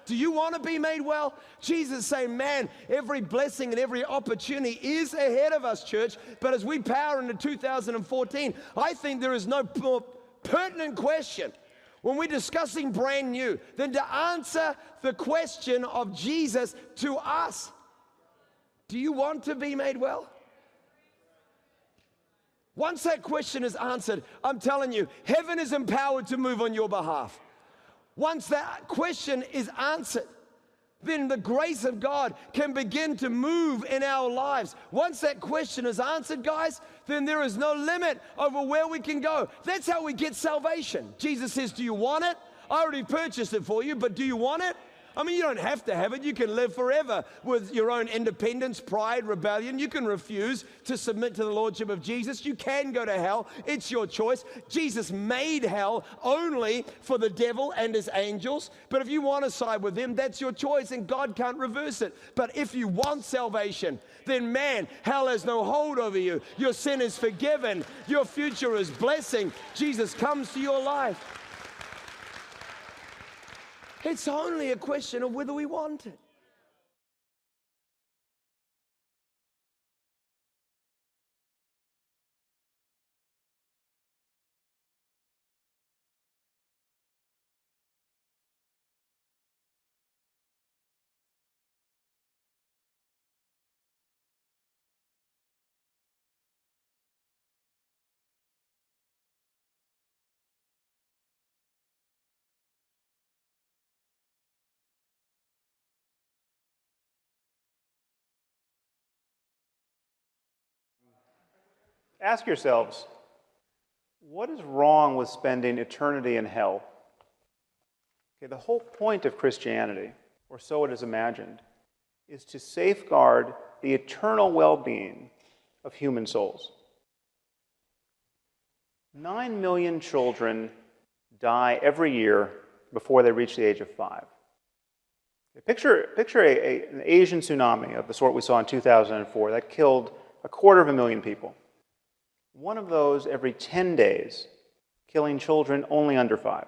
Do you want to be made well? Jesus is saying, man, every blessing and every opportunity is ahead of us, church. But as we power into 2014, I think there is no more pertinent question when we're discussing brand new than to answer the question of Jesus to us. Do you want to be made well? Once that question is answered, I'm telling you, heaven is empowered to move on your behalf. Once that question is answered, then the grace of God can begin to move in our lives. Once that question is answered, guys, then there is no limit over where we can go. That's how we get salvation. Jesus says, do you want it? I already purchased it for you, but do you want it? I mean, you don't have to have it. You can live forever with your own independence, pride, rebellion. You can refuse to submit to the lordship of Jesus. You can go to hell. It's your choice. Jesus made hell only for the devil and his angels. But if you want to side with him, that's your choice, and God can't reverse it. But if you want salvation, then man, hell has no hold over you. Your sin is forgiven. Your future is blessing. Jesus comes to your life. It's only a question of whether we want it. Ask yourselves, what is wrong with spending eternity in hell? Okay, the whole point of Christianity, or so it is imagined, is to safeguard the eternal well-being of human souls. 9 million children die every year before they reach the age of 5. Picture an Asian tsunami of the sort we saw in 2004 that killed 250,000 people. One of those every 10 days, killing children only under 5.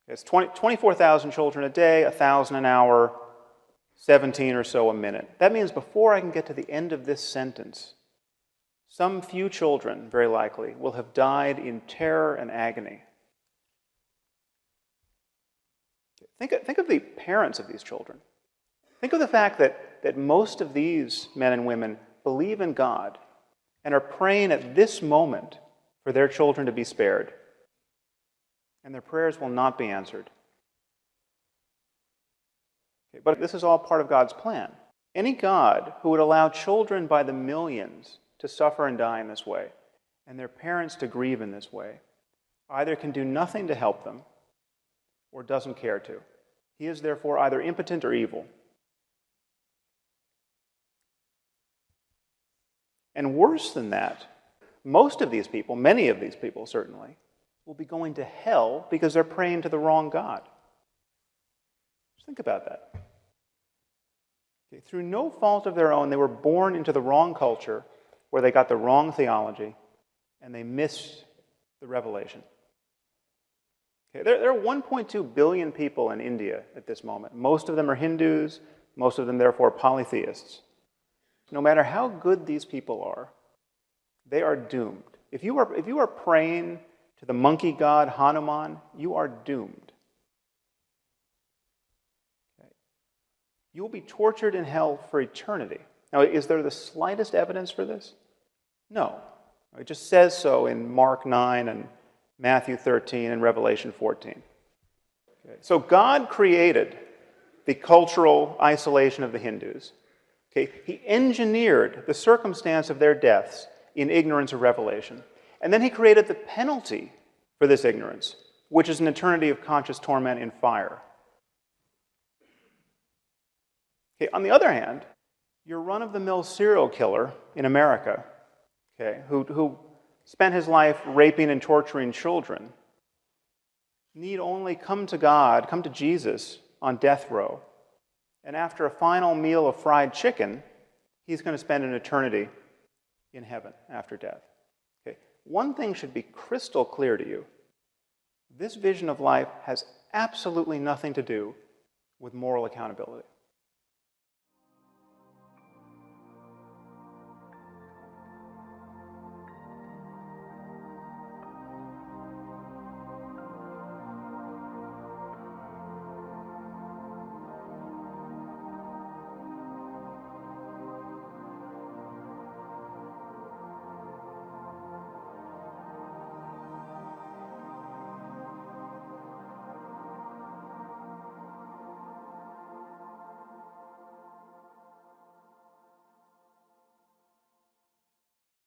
It's 24,000 children a day, 1,000 an hour, 17 or so a minute. That means before I can get to the end of this sentence, some few children, very likely, will have died in terror and agony. Think of the parents of these children. Think of the fact that most of these men and women believe in God and are praying at this moment for their children to be spared. And their prayers will not be answered. Okay, but this is all part of God's plan. Any God who would allow children by the millions to suffer and die in this way, and their parents to grieve in this way, either can do nothing to help them or doesn't care to. He is therefore either impotent or evil. And worse than that, most of these people, many of these people certainly, will be going to hell because they're praying to the wrong God. Just think about that. Okay, through no fault of their own, they were born into the wrong culture where they got the wrong theology and they missed the revelation. Okay, there are 1.2 billion people in India at this moment. Most of them are Hindus, most of them therefore polytheists. No matter how good these people are, they are doomed. If you are praying to the monkey god Hanuman, you are doomed. Okay. You will be tortured in hell for eternity. Now, is there the slightest evidence for this? No. It just says so in Mark 9 and Matthew 13 and Revelation 14. Okay. So God created the cultural isolation of the Hindus. Okay. He engineered the circumstance of their deaths in ignorance of revelation. And then he created the penalty for this ignorance, which is an eternity of conscious torment in fire. Okay. On the other hand, your run-of-the-mill serial killer in America, okay, who spent his life raping and torturing children, need only come to God, come to Jesus on death row, and after a final meal of fried chicken, he's going to spend an eternity in heaven after death. Okay. One thing should be crystal clear to you. This vision of life has absolutely nothing to do with moral accountability.